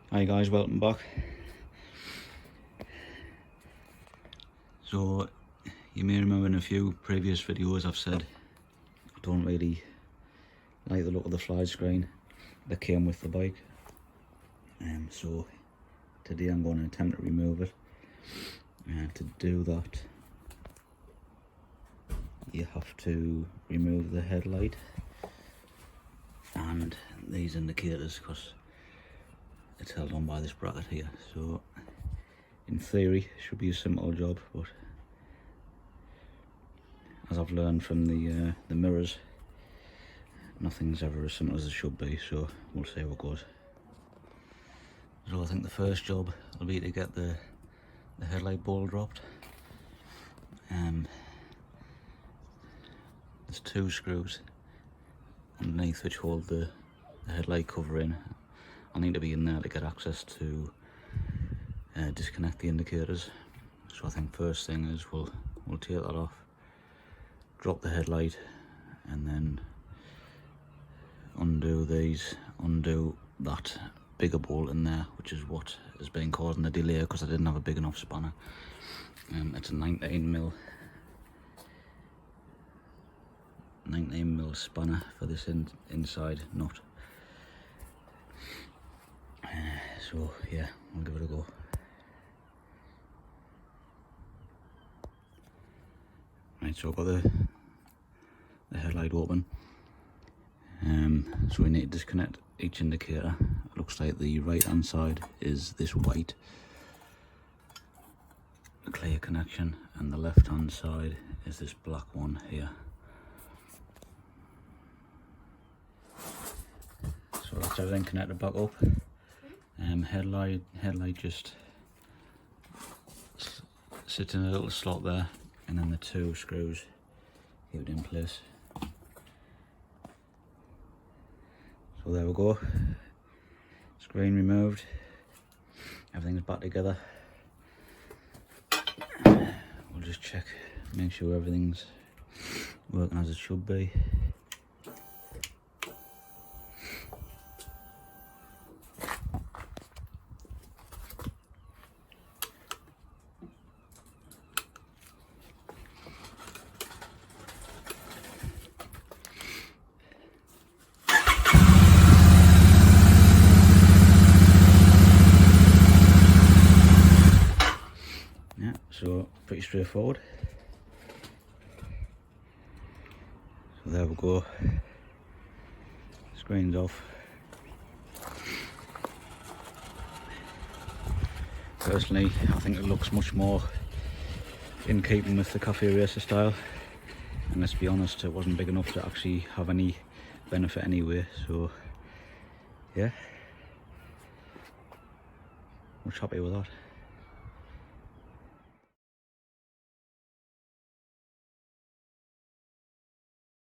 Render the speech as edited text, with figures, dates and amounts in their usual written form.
Hi guys, welcome back. So you may remember in a few previous videos I've said I don't really like the look of the fly screen that came with the bike, so today I'm going to attempt to remove it. And to do that you have to remove the headlight and these indicators because it's held on by this bracket here. So in theory it should be a simple job, but as I've learned from the mirrors, nothing's ever as simple as it should be, so we'll see how it goes. So I think the first job will be to get the headlight bowl dropped. There's two screws underneath which hold the headlight cover in. I'll need to be in there to get access to disconnect the indicators. So I think first thing is we'll take that off, drop the headlight, and then undo that bigger bolt in there, which is what has been causing the delay because I didn't have a big enough spanner. It's a 19mm spanner for this inside nut. So yeah, we'll give it a go. Right, so I've got the headlight open. So we need to disconnect each indicator. It looks like the right hand side is this white clear connection and the left hand side is this black one here. So that's everything connected back up. Headlight just sits in a little slot there, and then the two screws keep it in place. So there we go, screen removed, everything's back together. We'll just check, make sure everything's working as it should be. Yeah, so pretty straightforward. So there we go, screen's off. Personally, I think it looks much more in keeping with the cafe racer style, and let's be honest, it wasn't big enough to actually have any benefit anyway, so yeah, much happy with that.